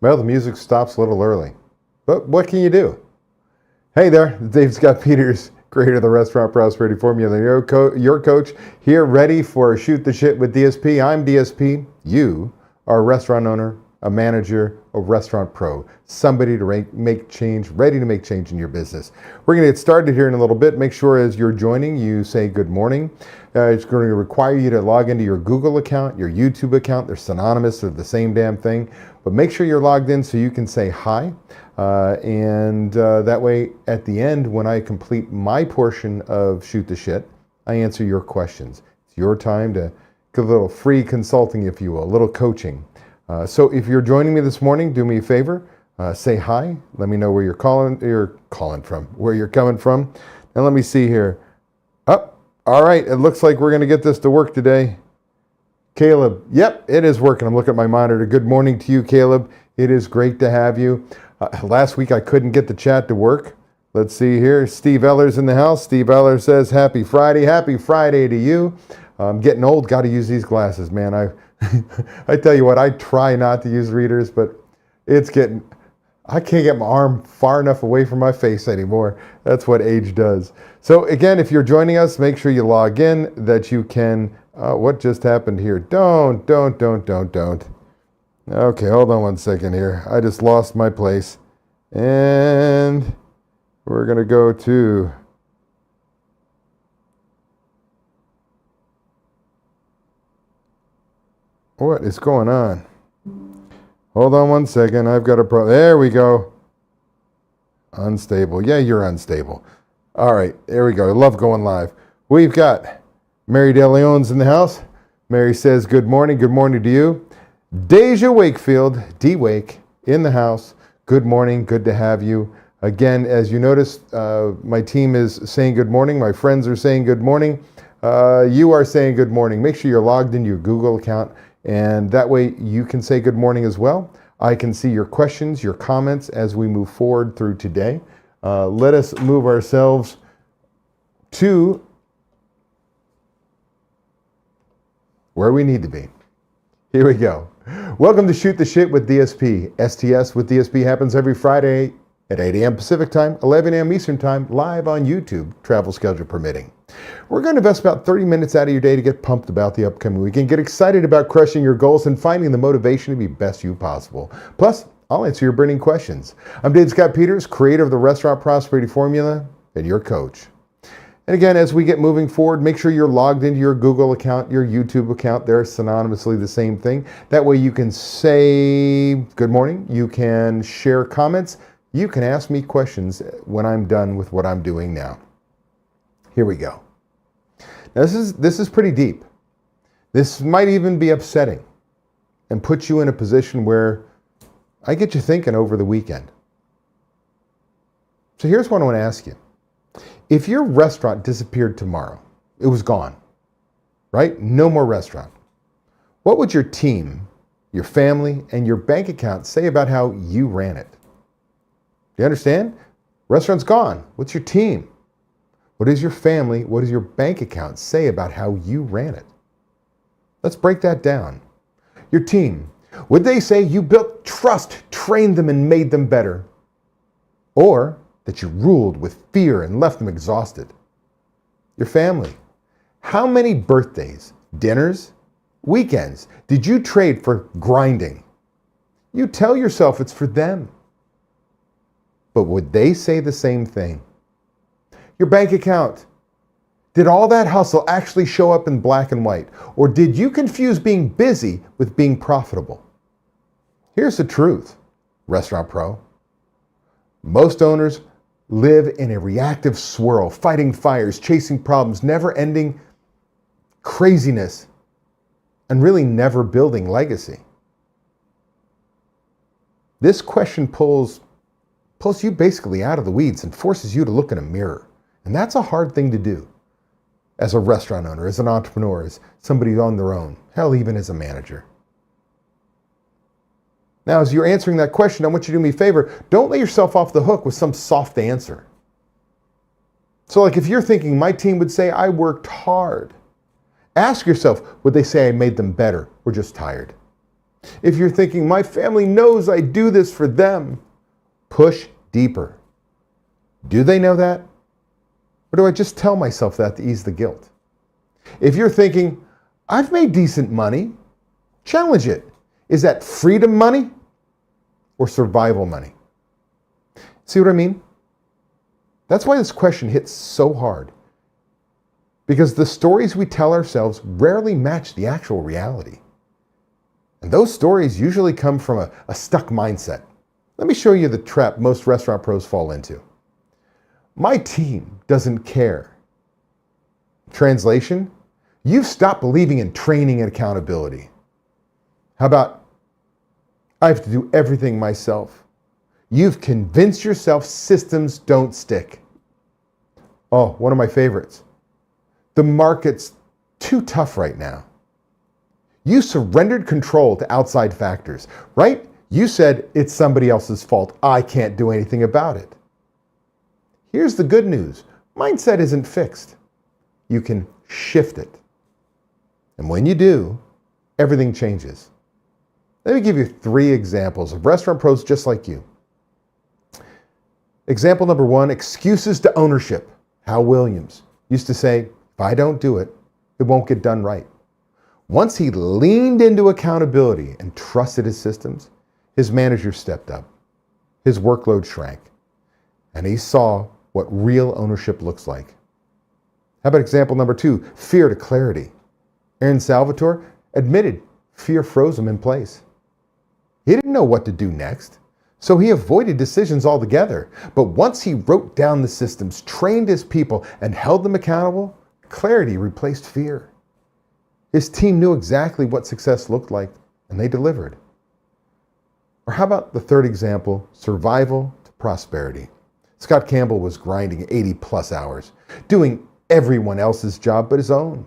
Well, the music stops a little early. But what can you do? Hey there, Dave Scott Peters, creator of the Restaurant Prosperity Formula, your coach, here ready for Shoot the Shit with DSP. I'm DSP. You are a restaurant owner, a manager, a restaurant pro, somebody to make change, ready to make change in your business. We're going to get started here in a little bit. Make sure as you're joining, you say good morning. It's going to require you to log into your Google account, your YouTube account. They're synonymous, they're the same damn thing. But make sure you're logged in so you can say hi. That way, at the end, when I complete my portion of Shoot the Shit, I answer your questions. It's your time to get a little free consulting, if you will, a little coaching. So if you're joining me this morning, do me a favor, say hi. Let me know where you're coming from. And let me see here. All right, it looks like we're going to get this to work today. Caleb, yep, it is working. I'm looking at my monitor. Good morning to you, Caleb. It is great to have you. Last week I couldn't get the chat to work. Let's see here. Steve Eller's in the house. Steve Eller says, happy Friday. Happy Friday to you. I'm getting old. Got to use these glasses, man. I tell you what, I try not to use readers, but I can't get my arm far enough away from my face anymore. That's what age does. So again, if you're joining us, make sure you log in that you can, what just happened here? Don't. Okay, hold on one second here. I just lost my place. And we're going to go to what is going on? Hold on one second. I've got a problem. There we go. Unstable. Yeah, you're unstable. All right, there we go. I love going live. We've got Mary De Leon's in the house. Mary says, good morning. Good morning to you. Deja Wakefield, D-Wake, in the house. Good morning. Good to have you. Again, as you noticed, my team is saying good morning. My friends are saying good morning. You are saying good morning. Make sure you're logged into your Google account, and that way you can say good morning as well. I can see your questions, your comments as we move forward through today. Let us move ourselves to where we need to be. Here we go. Welcome to Shoot the Shit with DSP. STS with DSP happens every Friday at 8 a.m. Pacific Time, 11 a.m. Eastern Time, live on YouTube, travel schedule permitting. We're going to invest about 30 minutes out of your day to get pumped about the upcoming week and get excited about crushing your goals and finding the motivation to be best you possible. Plus, I'll answer your burning questions. I'm Dave Scott Peters, creator of the Restaurant Prosperity Formula, and your coach. And again, as we get moving forward, make sure you're logged into your Google account, your YouTube account. They're synonymously the same thing. That way you can say good morning. You can share comments. You can ask me questions when I'm done with what I'm doing now. Here we go. Now this is pretty deep. This might even be upsetting and put you in a position where I get you thinking over the weekend. So here's what I want to ask you. If your restaurant disappeared tomorrow, it was gone, right? No more restaurant. What would your team, your family, and your bank account say about how you ran it? Do you understand? Restaurant's gone. What's your team? What does your family, what does your bank account say about how you ran it? Let's break that down. Your team, would they say you built trust, trained them, and made them better? Or that you ruled with fear and left them exhausted? Your family, how many birthdays, dinners, weekends did you trade for grinding? You tell yourself it's for them. But would they say the same thing? Your bank account, did all that hustle actually show up in black and white? Or did you confuse being busy with being profitable? Here's the truth, restaurant pro. Most owners live in a reactive swirl, fighting fires, chasing problems, never-ending craziness, and really never building legacy. This question pulls you basically out of the weeds and forces you to look in a mirror. And that's a hard thing to do as a restaurant owner, as an entrepreneur, as somebody on their own, hell, even as a manager. Now, as you're answering that question, I want you to do me a favor. Don't let yourself off the hook with some soft answer. So like if you're thinking, my team would say I worked hard, ask yourself, would they say I made them better or just tired? If you're thinking, my family knows I do this for them, push deeper. Do they know that? Or do I just tell myself that to ease the guilt? If you're thinking, I've made decent money, challenge it. Is that freedom money or survival money? See what I mean? That's why this question hits so hard. Because the stories we tell ourselves rarely match the actual reality. And those stories usually come from a stuck mindset. Let me show you the trap most restaurant pros fall into. My team doesn't care. Translation, you've stopped believing in training and accountability. How about, I have to do everything myself. You've convinced yourself systems don't stick. Oh, one of my favorites. The market's too tough right now. You surrendered control to outside factors, right? You said it's somebody else's fault. I can't do anything about it. Here's the good news. Mindset isn't fixed. You can shift it. And when you do, everything changes. Let me give you 3 examples of restaurant pros just like you. Example number 1, excuses to ownership. Hal Williams used to say, if I don't do it, it won't get done right. Once he leaned into accountability and trusted his systems, his manager stepped up. His workload shrank. And he saw what real ownership looks like. How about example number 2, fear to clarity? Aaron Salvatore admitted fear froze him in place. He didn't know what to do next, so he avoided decisions altogether. But once he wrote down the systems, trained his people, and held them accountable, clarity replaced fear. His team knew exactly what success looked like, and they delivered. Or how about the 3rd example, survival to prosperity? Scott Campbell was grinding 80+ hours, doing everyone else's job but his own.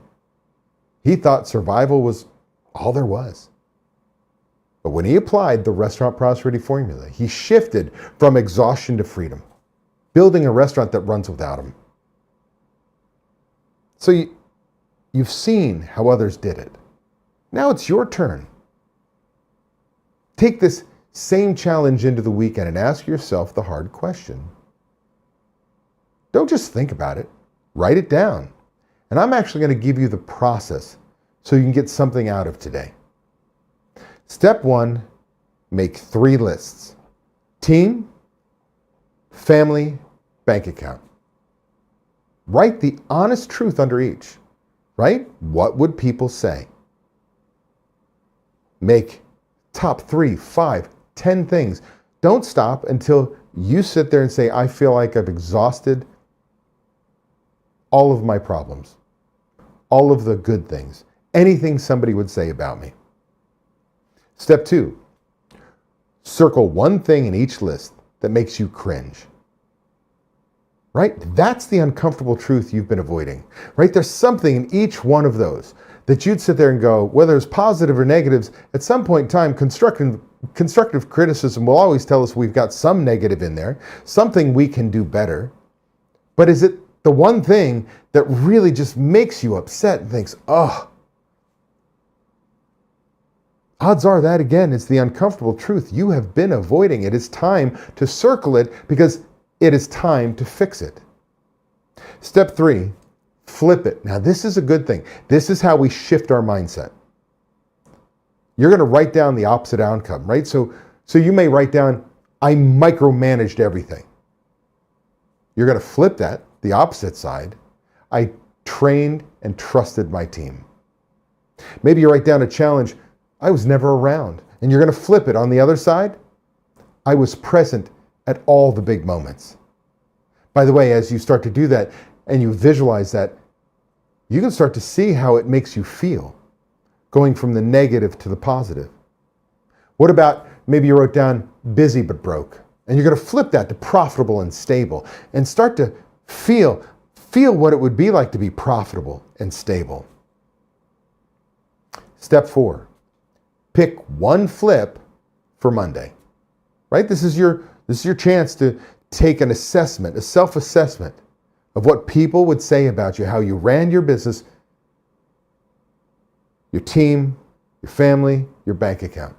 He thought survival was all there was. But when he applied the restaurant prosperity formula, he shifted from exhaustion to freedom, building a restaurant that runs without him. So you've seen how others did it. Now it's your turn. Take this same challenge into the weekend and ask yourself the hard question. Don't just think about it. Write it down. And I'm actually going to give you the process so you can get something out of today. Step 1, make 3 lists. Team, family, bank account. Write the honest truth under each. Right? What would people say? Make top 3, 5, 10 things. Don't stop until you sit there and say, I feel like I've exhausted all of my problems, all of the good things, anything somebody would say about me. Step 2, circle one thing in each list that makes you cringe. Right? That's the uncomfortable truth you've been avoiding. Right? There's something in each one of those that you'd sit there and go, whether it's positive or negatives, at some point in time, constructive criticism will always tell us we've got some negative in there, something we can do better. But is it the one thing that really just makes you upset and thinks, oh, odds are that, again, is the uncomfortable truth you have been avoiding. It is time to circle it because it is time to fix it. Step 3, flip it. Now, this is a good thing. This is how we shift our mindset. You're going to write down the opposite outcome, right? So you may write down, I micromanaged everything. You're going to flip that, the opposite side. I trained and trusted my team. Maybe you write down a challenge, I was never around. And you're going to flip it on the other side. I was present at all the big moments. By the way, as you start to do that and you visualize that, you can start to see how it makes you feel, going from the negative to the positive. What about maybe you wrote down busy but broke, and you're going to flip that to profitable and stable and start to feel what it would be like to be profitable and stable. Step 4, pick one flip for Monday. Right? This is your chance to take an assessment, a self-assessment of what people would say about you, how you ran your business, your team, your family, your bank account.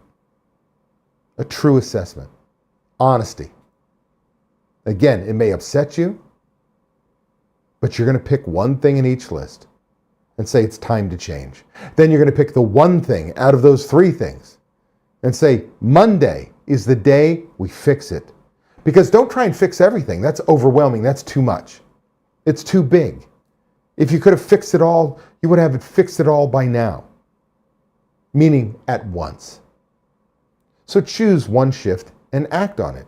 a true assessment. Honesty. Again, it may upset you, but you're going to pick one thing in each list and say it's time to change. Then you're going to pick the one thing out of those three things and say Monday is the day we fix it. Because don't try and fix everything. That's overwhelming. That's too much. It's too big. If you could have fixed it all, you would have fixed it all by now. Meaning at once. So choose one shift and act on it.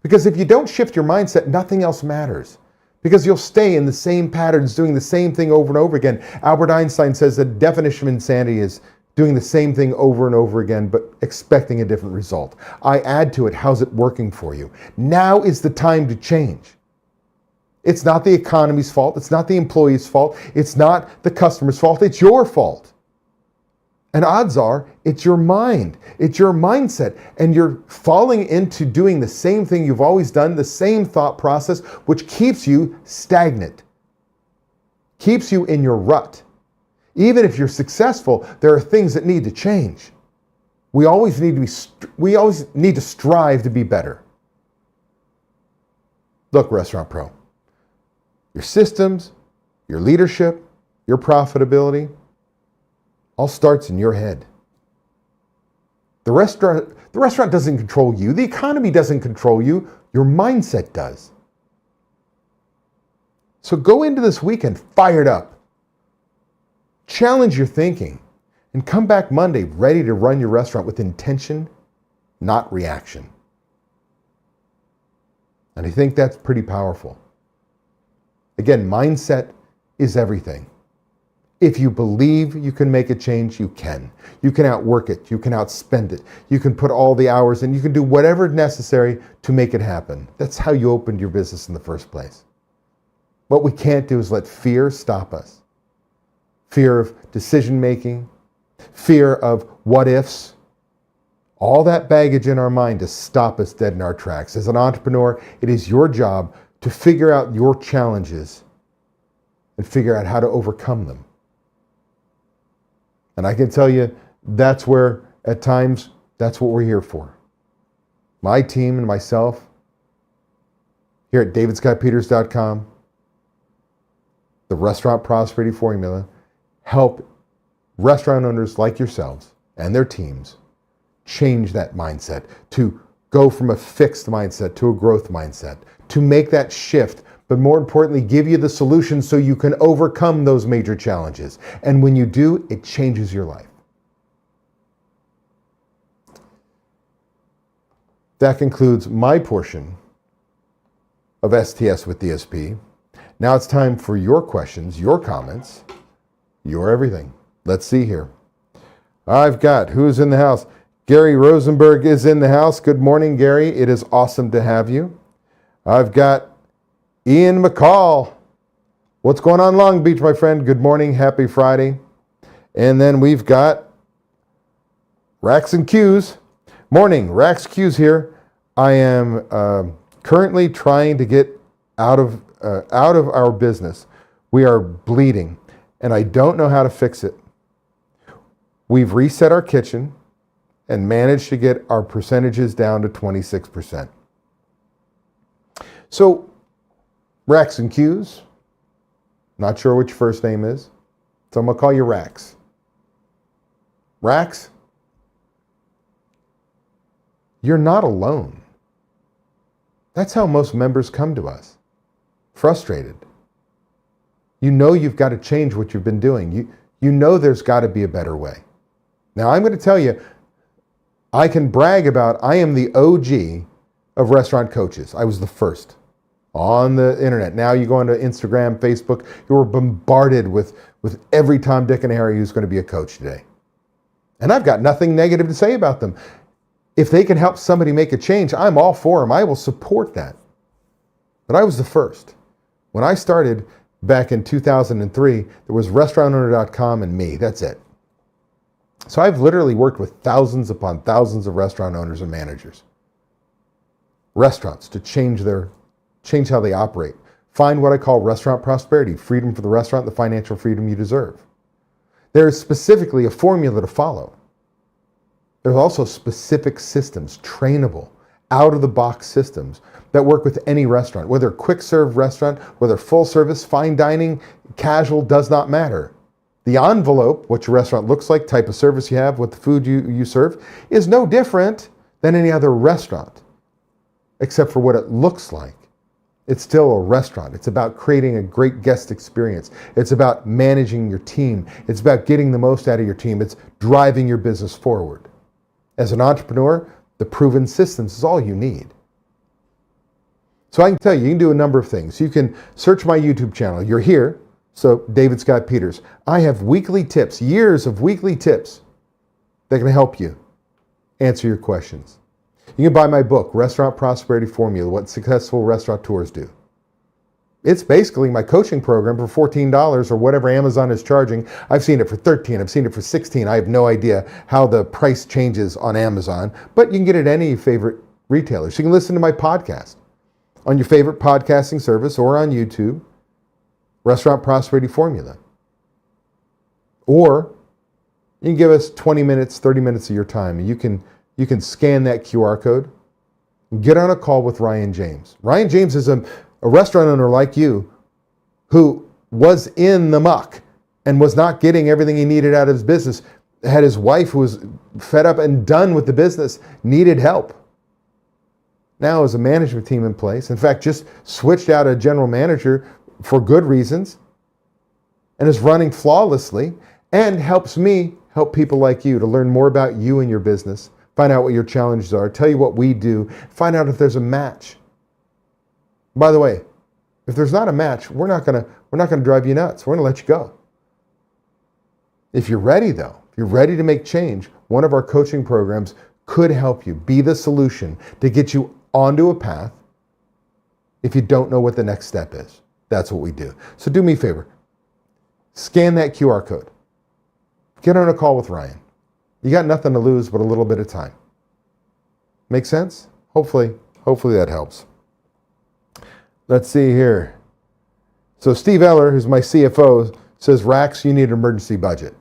Because if you don't shift your mindset, nothing else matters. Because you'll stay in the same patterns, doing the same thing over and over again. Albert Einstein says the definition of insanity is doing the same thing over and over again, but expecting a different result. I add to it, how's it working for you? Now is the time to change. It's not the economy's fault. It's not the employee's fault. It's not the customer's fault. It's your fault. And odds are, it's your mind. It's your mindset. And you're falling into doing the same thing you've always done, the same thought process, which keeps you stagnant, keeps you in your rut. Even if you're successful, there are things that need to change. We always need to strive to be better. Look, Restaurant Pro, your systems, your leadership, your profitability, all starts in your head. The restaurant doesn't control you. The economy doesn't control you. Your mindset does. So go into this weekend fired up. Challenge your thinking and come back Monday ready to run your restaurant with intention, not reaction. And I think that's pretty powerful. Again, mindset is everything. If you believe you can make a change, you can. You can outwork it. You can outspend it. You can put all the hours in. You can do whatever necessary to make it happen. That's how you opened your business in the first place. What we can't do is let fear stop us. Fear of decision making, fear of what ifs, all that baggage in our mind to stop us dead in our tracks. As an entrepreneur, it is your job to figure out your challenges and figure out how to overcome them. And I can tell you, that's where, at times, that's what we're here for. My team and myself, here at davidscottpeters.com, the Restaurant Prosperity Formula, help restaurant owners like yourselves and their teams change that mindset, to go from a fixed mindset to a growth mindset, to make that shift, but more importantly, give you the solutions so you can overcome those major challenges. And when you do, it changes your life. That concludes my portion of STS with DSP. Now it's time for your questions, your comments, your everything. Let's see here. I've got, who's in the house? Gary Rosenberg is in the house. Good morning, Gary. It is awesome to have you. I've got Ian McCall. What's going on, Long Beach, my friend? Good morning. Happy Friday. And then we've got Rax and Q's. Morning. Rax Q's here. I am currently trying to get out of our business. We are bleeding, and I don't know how to fix it. We've reset our kitchen and managed to get our percentages down to 26%. So, Rax and Q's, not sure what your first name is, so I'm going to call you Rax. Rax, you're not alone. That's how most members come to us, frustrated. You know you've got to change what you've been doing. You know there's got to be a better way. Now, I'm going to tell you, I can brag about I am the OG of restaurant coaches. I was the first on the internet. Now you go onto Instagram, Facebook, you are bombarded with every Tom, Dick, and Harry who's going to be a coach today. And I've got nothing negative to say about them. If they can help somebody make a change, I'm all for them. I will support that. But I was the first. When I started back in 2003, there was restaurantowner.com and me. That's it. So I've literally worked with thousands upon thousands of restaurant owners and managers. Restaurants to change how they operate. Find what I call restaurant prosperity, freedom for the restaurant, the financial freedom you deserve. There is specifically a formula to follow. There's also specific systems, trainable, out-of-the-box systems that work with any restaurant, whether quick-serve restaurant, whether full-service, fine dining, casual, does not matter. The envelope, what your restaurant looks like, type of service you have, what the food you serve, is no different than any other restaurant, except for what it looks like. It's still a restaurant. It's about creating a great guest experience. It's about managing your team. It's about getting the most out of your team. It's driving your business forward. As an entrepreneur, the proven systems is all you need. So I can tell you, you can do a number of things. You can search my YouTube channel. You're here. So David Scott Peters. I have weekly tips, years of weekly tips that can help you answer your questions. You can buy my book, Restaurant Prosperity Formula, What Successful Restaurateurs Do. It's basically my coaching program for $14 or whatever Amazon is charging. I've seen it for $13, I've seen it for $16. I have no idea how the price changes on Amazon, but you can get it at any favorite retailer. So you can listen to my podcast on your favorite podcasting service or on YouTube. Restaurant Prosperity Formula. Or you can give us 20 minutes, 30 minutes of your time, and you can scan that QR code and get on a call with Ryan James. Ryan James is a restaurant owner like you who was in the muck and was not getting everything he needed out of his business. Had his wife who was fed up and done with the business, needed help. Now has a management team in place. In fact, just switched out a general manager for good reasons, and is running flawlessly, and helps me help people like you to learn more about you and your business, find out what your challenges are, tell you what we do, find out if there's a match. By the way, if there's not a match, we're not gonna drive you nuts. We're gonna let you go. If you're ready though, if you're ready to make change, one of our coaching programs could help you be the solution to get you onto a path if you don't know what the next step is. That's what we do. So do me a favor. Scan that QR code. Get on a call with Ryan. You got nothing to lose but a little bit of time. Make sense? Hopefully that helps. Let's see here. So Steve Eller, who's my CFO, says, Rax, you need an emergency budget.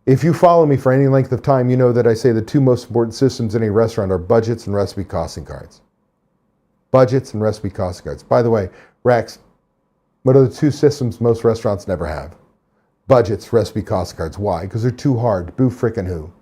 If you follow me for any length of time, you know that I say the two most important systems in a restaurant are budgets and recipe costing cards. Budgets and recipe costing cards. By the way, Rax, what are the two systems most restaurants never have? Budgets, recipe cost cards. Why? Because they're too hard. Boo frickin' who.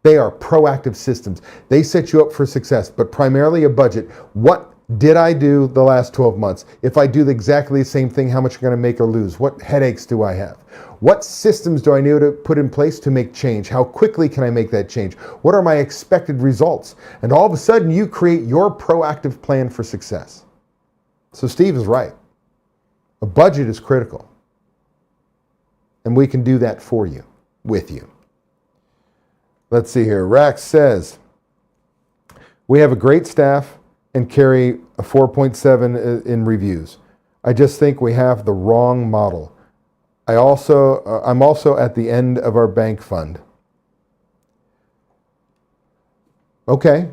They are proactive systems. They set you up for success, but primarily a budget. What did I do the last 12 months? If I do exactly the same thing, how much am I going to make or lose? What headaches do I have? What systems do I need to put in place to make change? How quickly can I make that change? What are my expected results? And all of a sudden, you create your proactive plan for success. So Steve is right. A budget is critical. And we can do that for you, with you. Let's see here. Rax says, we have a great staff and carry a 4.7 in reviews. I just think we have the wrong model. I'm also at the end of our bank fund. Okay.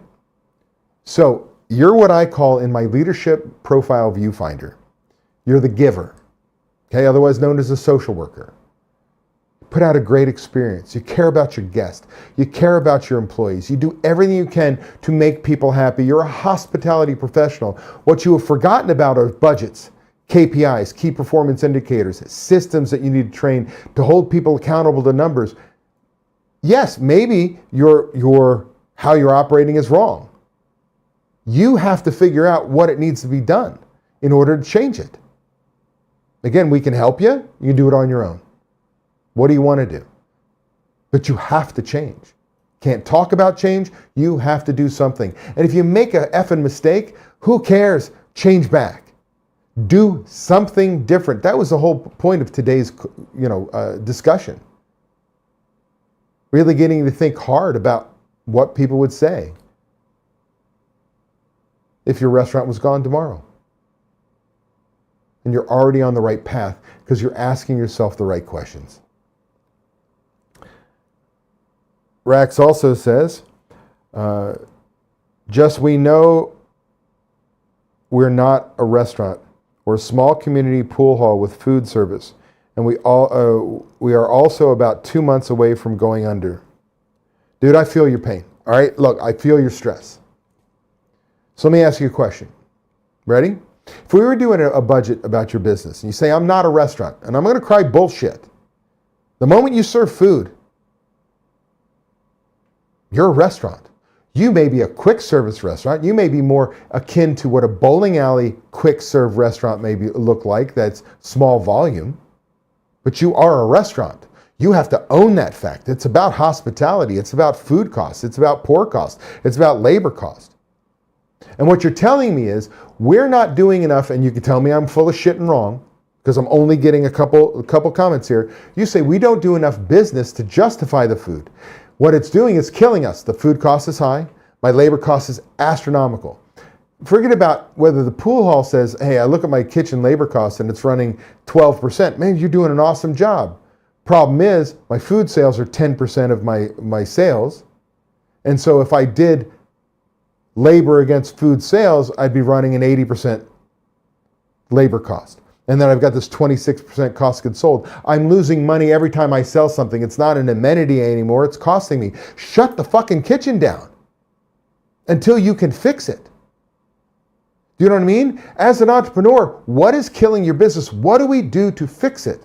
So you're what I call in my leadership profile viewfinder. You're the giver, okay, otherwise known as a social worker. Put out a great experience. You care about your guest. You care about your employees. You do everything you can to make people happy. You're a hospitality professional. What you have forgotten about are budgets, KPIs, key performance indicators, systems that you need to train to hold people accountable to numbers. Yes, maybe how you're operating is wrong. You have to figure out what it needs to be done in order to change it. Again, we can help you. You can do it on your own. What do you want to do? But you have to change. Can't talk about change. You have to do something. And if you make a effing mistake, who cares? Change back. Do something different. That was the whole point of today's, discussion. Really getting to think hard about what people would say if your restaurant was gone tomorrow. And you're already on the right path because you're asking yourself the right questions. Rax also says, just we know we're not a restaurant. We're a small community pool hall with food service. And we are also about 2 months away from going under. Dude, I feel your pain. All right, look, I feel your stress. So let me ask you a question. Ready? If we were doing a budget about your business and you say, I'm not a restaurant, and I'm going to cry bullshit. The moment you serve food, you're a restaurant. You may be a quick service restaurant. You may be more akin to what a bowling alley quick serve restaurant may look like, that's small volume. But you are a restaurant. You have to own that fact. It's about hospitality. It's about food costs. It's about pour costs. It's about labor cost. And what you're telling me is we're not doing enough, and you can tell me I'm full of shit and wrong because I'm only getting a couple comments here. You say we don't do enough business to justify the food. What it's doing is killing us. The food cost is high. My labor cost is astronomical. Forget about whether the pool hall says, hey, I look at my kitchen labor costs and it's running 12%. Man, you're doing an awesome job. Problem is, my food sales are 10% of my sales. And so if I did labor against food sales, I'd be running an 80% labor cost. And then I've got this 26% cost of goods sold. I'm losing money every time I sell something. It's not an amenity anymore. It's costing me. Shut the fucking kitchen down until you can fix it. Do you know what I mean? As an entrepreneur, what is killing your business? What do we do to fix it?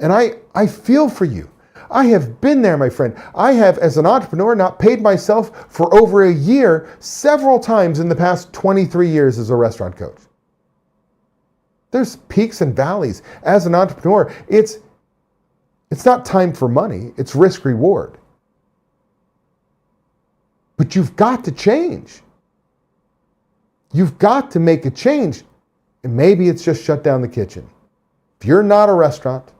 And I feel for you. I have been there, my friend. I have, as an entrepreneur, not paid myself for over a year several times in the past 23 years as a restaurant coach. There's peaks and valleys. As an entrepreneur, it's not time for money, it's risk reward. But you've got to change. You've got to make a change. And maybe it's just shut down the kitchen. If you're not a restaurant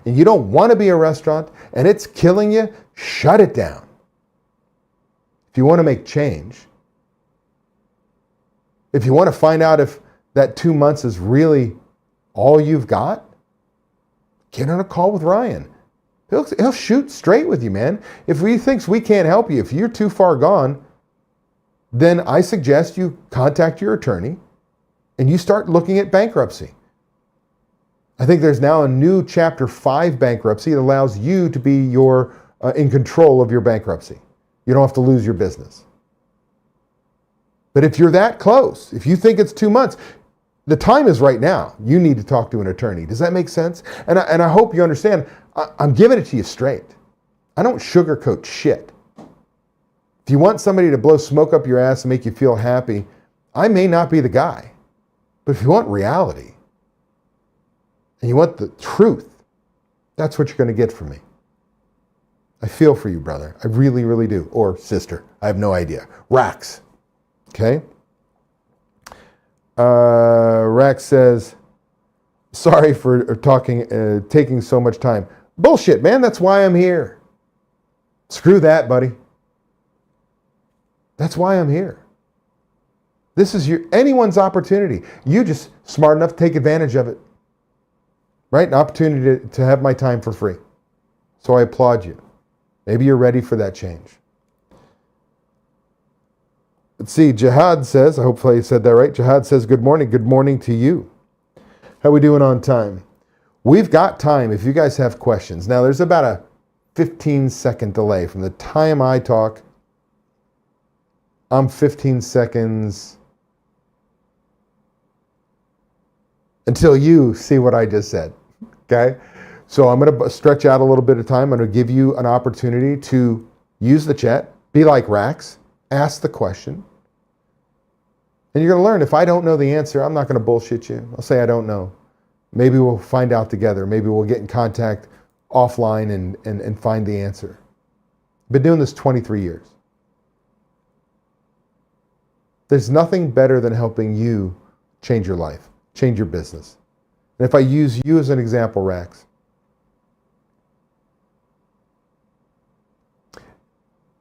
and you don't want to be a restaurant and it's killing you, shut it down. If you want to make change, if you want to find out if that 2 months is really all you've got, get on a call with Ryan. He'll shoot straight with you, man. If he thinks we can't help you, if you're too far gone, then I suggest you contact your attorney and you start looking at bankruptcy. I think there's now a new Chapter 5 bankruptcy that allows you to be in control of your bankruptcy. You don't have to lose your business. But if you're that close, if you think it's 2 months, the time is right now. You need to talk to an attorney. Does that make sense? And I hope you understand, I'm giving it to you straight. I don't sugarcoat shit. If you want somebody to blow smoke up your ass and make you feel happy, I may not be the guy. But if you want reality and you want the truth, that's what you're going to get from me. I feel for you, brother. I really, really do. Or sister. I have no idea. Rax. Okay? Rax says, sorry for taking so much time. Bullshit, man. That's why I'm here. Screw that, buddy. That's why I'm here. This is anyone's opportunity. You just smart enough to take advantage of it. Right? An opportunity to have my time for free. So I applaud you. Maybe you're ready for that change. Let's see, Jihad says, hopefully I said that right. Jihad says, good morning. Good morning to you. How we doing on time? We've got time if you guys have questions. Now, there's about a 15-second delay from the time I talk. I'm 15 seconds until you see what I just said, okay? So I'm going to stretch out a little bit of time. I'm going to give you an opportunity to use the chat, be like Rax, ask the question. And you're going to learn, if I don't know the answer, I'm not going to bullshit you. I'll say I don't know. Maybe we'll find out together. Maybe we'll get in contact offline and find the answer. I've been doing this 23 years. There's nothing better than helping you change your life, change your business. And if I use you as an example, Rax,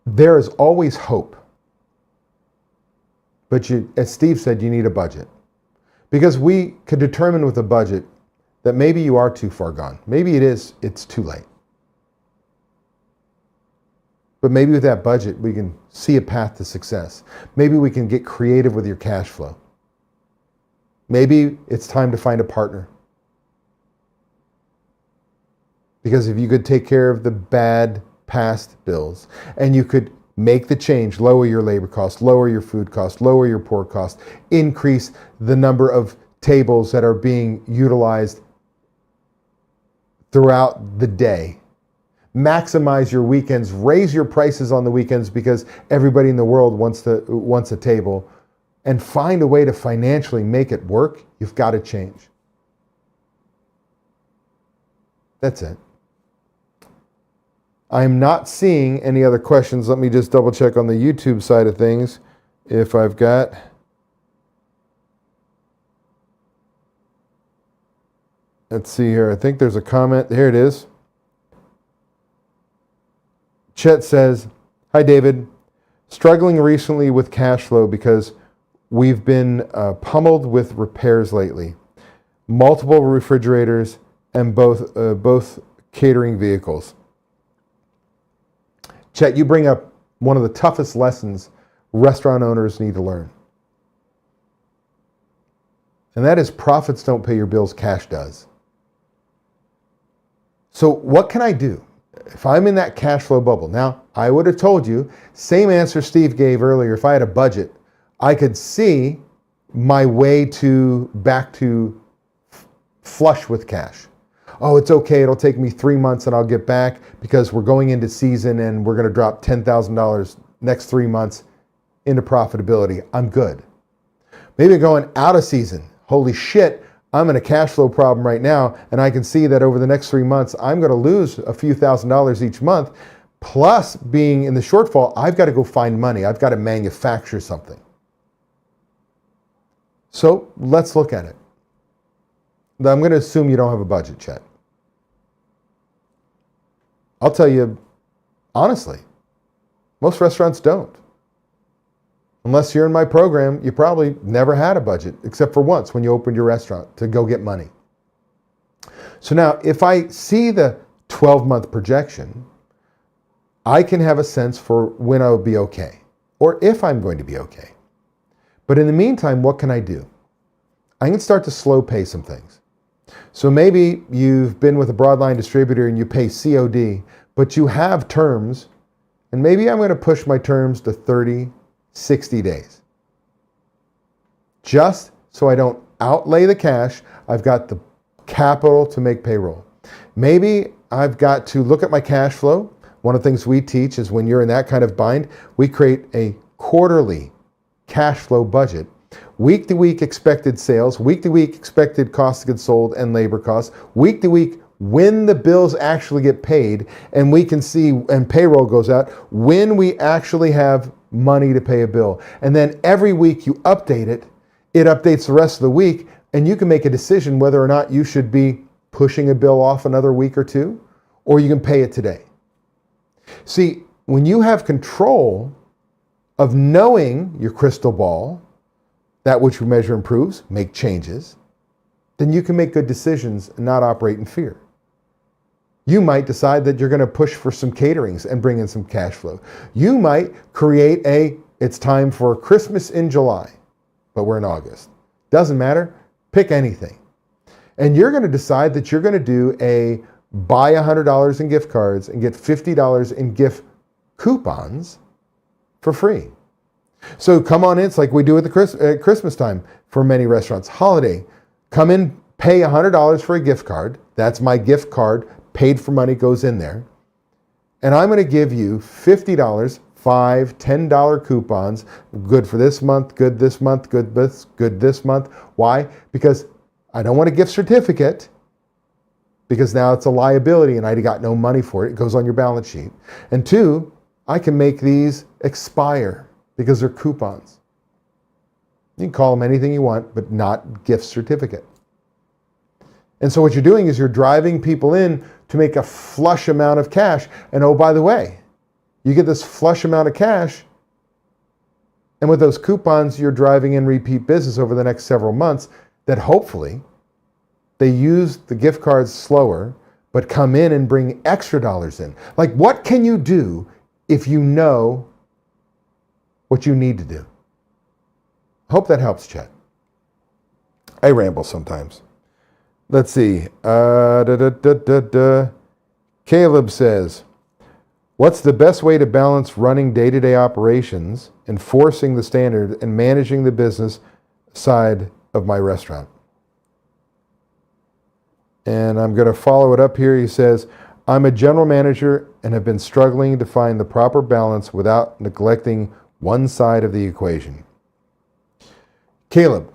there is always hope. But as Steve said, you need a budget. Because we could determine with a budget that maybe you are too far gone. Maybe it's too late. But maybe with that budget, we can see a path to success. Maybe we can get creative with your cash flow. Maybe it's time to find a partner. Because if you could take care of the bad past bills, and you could make the change, lower your labor costs, lower your food costs, lower your port costs, increase the number of tables that are being utilized throughout the day. Maximize your weekends, raise your prices on the weekends because everybody in the world wants a table, and find a way to financially make it work. You've got to change. That's it. I'm not seeing any other questions. Let me just double check on the YouTube side of things if I've got. Let's see here. I think there's a comment. Here it is. Chet says, "Hi, David. Struggling recently with cash flow because we've been pummeled with repairs lately. Multiple refrigerators and both catering vehicles." Chet, you bring up one of the toughest lessons restaurant owners need to learn. And that is profits don't pay your bills, cash does. So what can I do if I'm in that cash flow bubble? Now, I would have told you, same answer Steve gave earlier. If I had a budget, I could see my way back to flush with cash. Oh, it's okay. It'll take me 3 months and I'll get back because we're going into season and we're going to drop $10,000 next 3 months into profitability. I'm good. Maybe going out of season. Holy shit, I'm in a cash flow problem right now, and I can see that over the next 3 months, I'm going to lose a few $1,000s each month. Plus, being in the shortfall, I've got to go find money. I've got to manufacture something. So let's look at it. I'm going to assume you don't have a budget, Chet. I'll tell you, honestly, most restaurants don't. Unless you're in my program, you probably never had a budget, except for once when you opened your restaurant to go get money. So now, if I see the 12-month projection, I can have a sense for when I'll be okay, or if I'm going to be okay. But in the meantime, what can I do? I can start to slow pay some things. So maybe you've been with a broadline distributor and you pay COD, but you have terms, and maybe I'm going to push my terms to 30, 60 days. Just so I don't outlay the cash, I've got the capital to make payroll. Maybe I've got to look at my cash flow. One of the things we teach is when you're in that kind of bind, we create a quarterly cash flow budget. Week to week expected sales, week to week expected cost of goods sold and labor costs, week to week when the bills actually get paid, and we can see, and payroll goes out, when we actually have money to pay a bill. And then every week you update it, it updates the rest of the week, and you can make a decision whether or not you should be pushing a bill off another week or two, or you can pay it today. See, when you have control of knowing your crystal ball, that which we measure improves, make changes, then you can make good decisions and not operate in fear. You might decide that you're going to push for some caterings and bring in some cash flow. You might create it's time for Christmas in July, but we're in August. Doesn't matter, pick anything. And you're going to decide that you're going to do a buy $100 in gift cards and get $50 in gift coupons for free. So come on in, it's like we do at the Christmas time for many restaurants. Holiday, come in, pay $100 for a gift card. That's my gift card, paid for money goes in there. And I'm going to give you $50, $5, $10 coupons, good for this month, good this month, good this month. Why? Because I don't want a gift certificate, because now it's a liability and I got no money for it. It goes on your balance sheet. And two, I can make these expire because they're coupons. You can call them anything you want, but not gift certificate. And so what you're doing is you're driving people in to make a flush amount of cash. And oh, by the way, you get this flush amount of cash, and with those coupons, you're driving in repeat business over the next several months that hopefully they use the gift cards slower, but come in and bring extra dollars in. Like, what can you do if you know what you need to do? Hope that helps, Chet. I ramble sometimes. Let's see. Caleb says, What's the best way to balance running day-to-day operations, enforcing the standard, and managing the business side of my restaurant? And I'm going to follow it up here. He says, I'm a general manager and have been struggling to find the proper balance without neglecting one side of the equation. Caleb,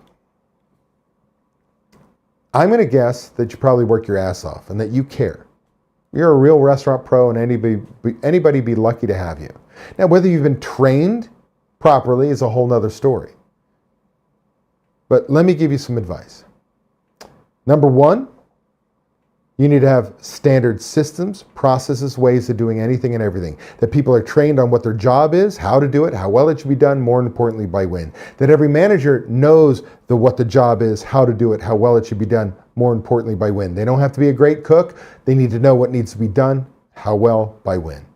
I'm going to guess that you probably work your ass off and that you care. You're a real restaurant pro, and anybody be lucky to have you. Now, whether you've been trained properly is a whole nother story. But let me give you some advice. Number one, you need to have standard systems, processes, ways of doing anything and everything. That people are trained on what their job is, how to do it, how well it should be done, more importantly, by when. That every manager knows what the job is, how to do it, how well it should be done, more importantly, by when. They don't have to be a great cook. They need to know what needs to be done, how well, by when.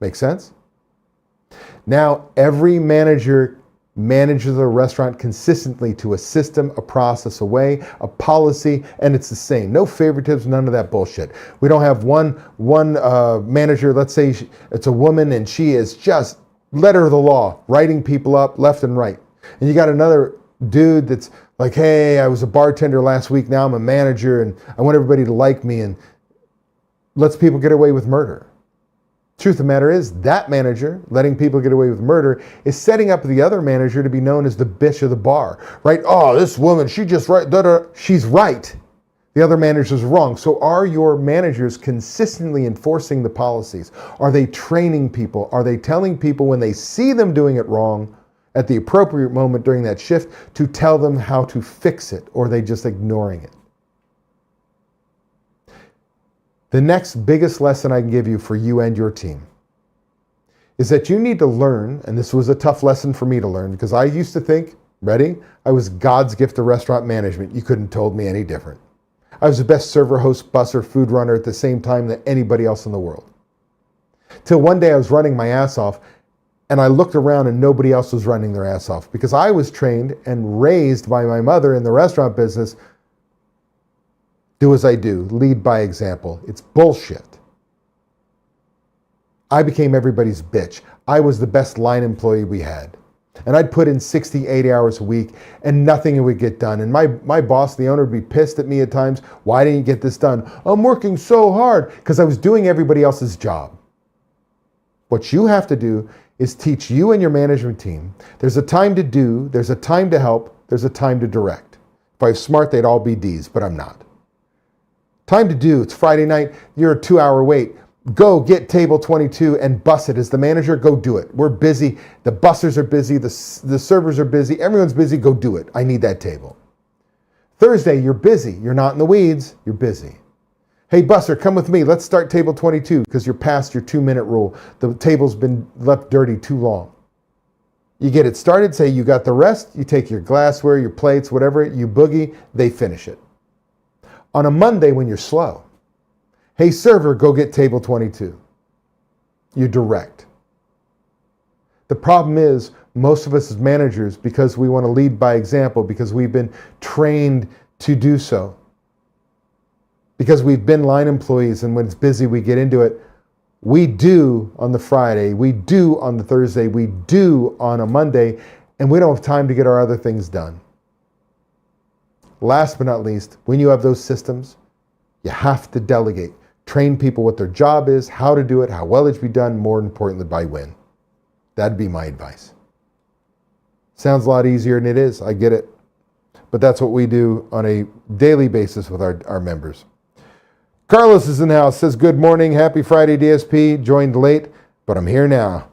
Make sense? Now, every manager manages a restaurant consistently to a system, a process, a way, a policy, and it's the same. No favoritism, none of that bullshit. We don't have one manager, let's say it's a woman and she is just letter of the law, writing people up left and right. And you got another dude that's like, hey, I was a bartender last week, now I'm a manager and I want everybody to like me, and lets people get away with murder. Truth of the matter is, that manager, letting people get away with murder, is setting up the other manager to be known as the bitch of the bar, right? Oh, this woman, she just right, she's right. The other manager's wrong. So are your managers consistently enforcing the policies? Are they training people? Are they telling people when they see them doing it wrong at the appropriate moment during that shift to tell them how to fix it? Or are they just ignoring it? The next biggest lesson I can give you for you and your team is that you need to learn, and this was a tough lesson for me to learn because I used to think, ready, I was God's gift to restaurant management. You couldn't have told me any different. I was the best server, host, busser, food runner at the same time than anybody else in the world. Till one day I was running my ass off and I looked around and nobody else was running their ass off because I was trained and raised by my mother in the restaurant business. Do as I do, lead by example. It's bullshit. I became everybody's bitch. I was the best line employee we had. And I'd put in 60, 80 hours a week and nothing would get done. And my boss, the owner, would be pissed at me at times. Why didn't you get this done? I'm working so hard because I was doing everybody else's job. What you have to do is teach you and your management team. There's a time to do, there's a time to help, there's a time to direct. If I was smart, they'd all be D's, but I'm not. Time to do, it's Friday night, you're a 2-hour wait. Go get table 22 and bus it. As the manager, go do it. We're busy. The bussers are busy. The servers are busy. Everyone's busy. Go do it. I need that table. Thursday, you're busy. You're not in the weeds. You're busy. Hey, busser, come with me. Let's start table 22 because you're past your 2-minute rule. The table's been left dirty too long. You get it started. Say you got the rest. You take your glassware, your plates, whatever. You boogie. They finish it. On a Monday when you're slow, hey, server, go get table 22. You direct. The problem is, most of us as managers, because we want to lead by example, because we've been trained to do so, because we've been line employees and when it's busy, we get into it, we do on the Friday, we do on the Thursday, we do on a Monday, and we don't have time to get our other things done. Last but not least, when you have those systems, you have to delegate. Train people what their job is, how to do it, how well it should be done, more importantly, by when. That'd be my advice. Sounds a lot easier than it is, I get it. But that's what we do on a daily basis with our members. Carlos is in the house, says, good morning, happy Friday, DSP. Joined late, but I'm here now.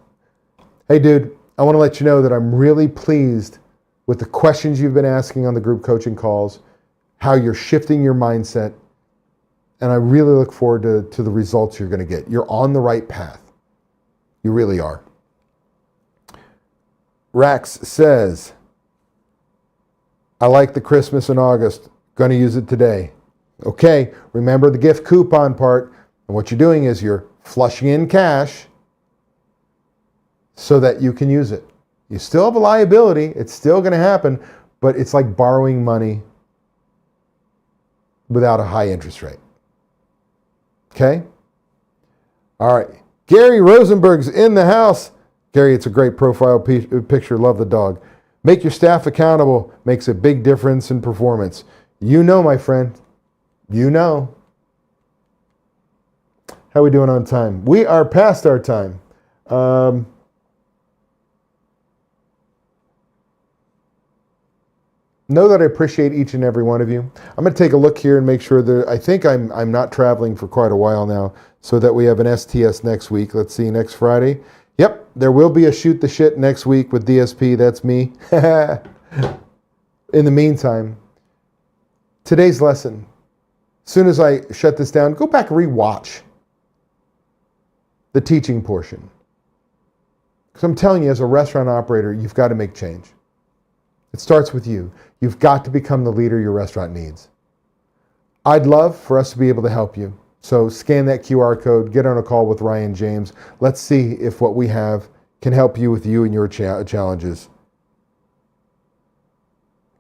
Hey, dude, I want to let you know that I'm really pleased with the questions you've been asking on the group coaching calls, how you're shifting your mindset, and I really look forward to the results you're going to get. You're on the right path. You really are. Rax says, I like the Christmas in August. Going to use it today. Okay, remember the gift coupon part. And what you're doing is you're flushing in cash so that you can use it. You still have a liability. It's still going to happen, but it's like borrowing money without a high interest rate. Okay? All right. Gary Rosenberg's in the house. Gary, it's a great profile picture. Love the dog. Make your staff accountable. Makes a big difference in performance. You know, my friend. You know. How are we doing on time? We are past our time. Know that I appreciate each and every one of you. I'm going to take a look here and make sure that I think I'm not traveling for quite a while now, so that we have an STS next week. Let's see, next Friday. Yep, there will be a Shoot the Shit next week with DSP. That's me. In the meantime, today's lesson. As soon as I shut this down, go back and rewatch the teaching portion. Because I'm telling you, as a restaurant operator, you've got to make change. It starts with you. You've got to become the leader your restaurant needs. I'd love for us to be able to help you. So scan that QR code, get on a call with Ryan James. Let's see if what we have can help you with you and your challenges.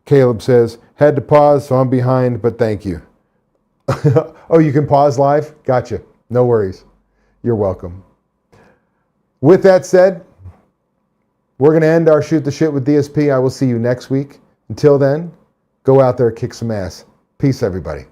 Caleb says, had to pause, so I'm behind, but thank you. Oh, you can pause live? Gotcha. No worries. You're welcome. With that said, we're going to end our Shoot the Shit with DSP. I will see you next week. Until then, go out there, kick some ass. Peace, everybody.